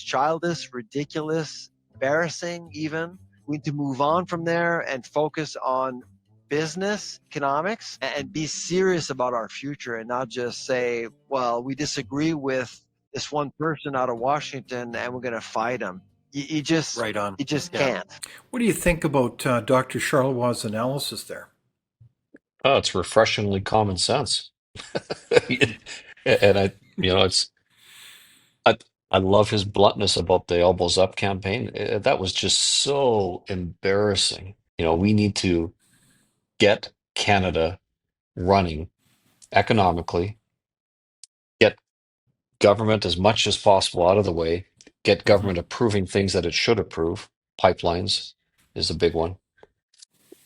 childish, ridiculous, embarrassing. Even we need to move on from there and focus on business economics and be serious about our future and not just say, well, we disagree with this one person out of Washington and we're going to fight him. You just Right on. you just Yeah. can't. What do you think about Dr. Charlebois' analysis there? Oh, it's refreshingly common sense. And it's I love his bluntness about the elbows up campaign. That was just so embarrassing. We need to get Canada running economically, get government as much as possible out of the way, get Mhm. government approving things that it should approve. Pipelines is a big one,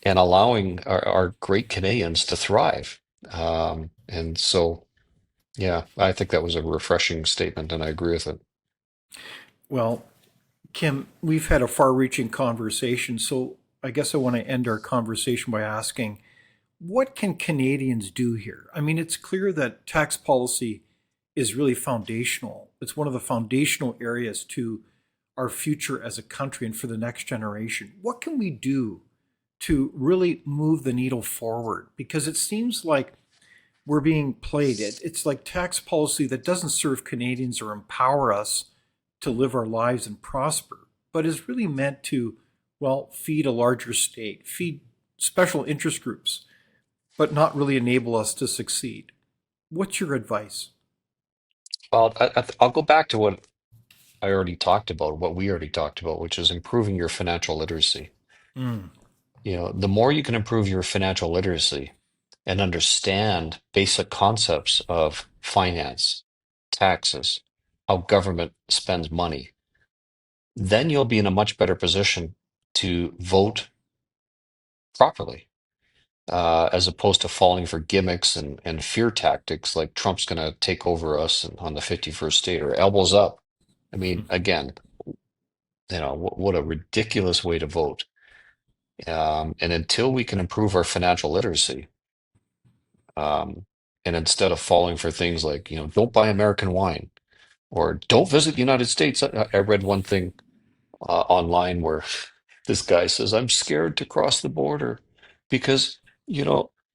and allowing our great Canadians to thrive. And so, yeah, I think that was a refreshing statement, and I agree with it. Well, Kim, we've had a far reaching conversation. So I guess I want to end our conversation by asking, what can Canadians do here? I mean, it's clear that tax policy is really foundational. It's one of the foundational areas to our future as a country and for the next generation. What can we do to really move the needle forward? Because it seems like we're being played. It's like tax policy that doesn't serve Canadians or empower us to live our lives and prosper, but is really meant to, well, feed a larger state, feed special interest groups, but not really enable us to succeed. What's your advice? Well, I'll go back to what I already talked about, what we already talked about, which is improving your financial literacy. Mm. The more you can improve your financial literacy and understand basic concepts of finance, taxes, how government spends money, then you'll be in a much better position to vote properly, as opposed to falling for gimmicks and fear tactics like Trump's going to take over us on the 51st state or elbows up. I mean, again, what a ridiculous way to vote. And until we can improve our financial literacy, um, and instead of falling for things like, don't buy American wine or don't visit the United States. I read one thing online where this guy says, I'm scared to cross the border because,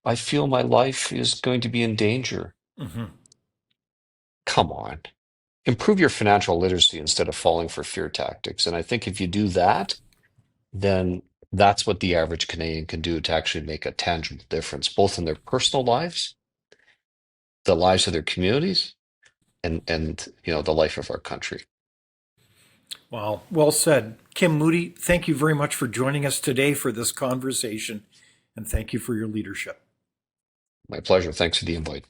I feel my life is going to be in danger. Hmm. Come on. Improve your financial literacy instead of falling for fear tactics. And I think if you do that, then that's what the average Canadian can do to actually make a tangible difference, both in their personal lives, the lives of their communities, and the life of our country. Wow, well said. Kim Moody, thank you very much for joining us today for this conversation, and thank you for your leadership. My pleasure. Thanks for the invite.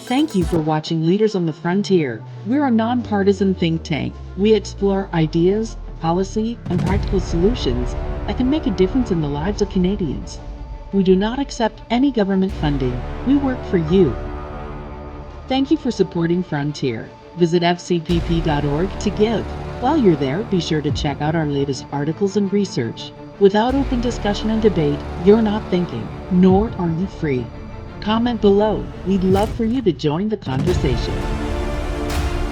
Thank you for watching Leaders on the Frontier. We're a nonpartisan think tank. We explore ideas, policy, and practical solutions that can make a difference in the lives of Canadians. We do not accept any government funding. We work for you. Thank you for supporting Frontier. Visit fcpp.org to give. While you're there, be sure to check out our latest articles and research. Without open discussion and debate, you're not thinking, nor are you free. Comment below. We'd love for you to join the conversation.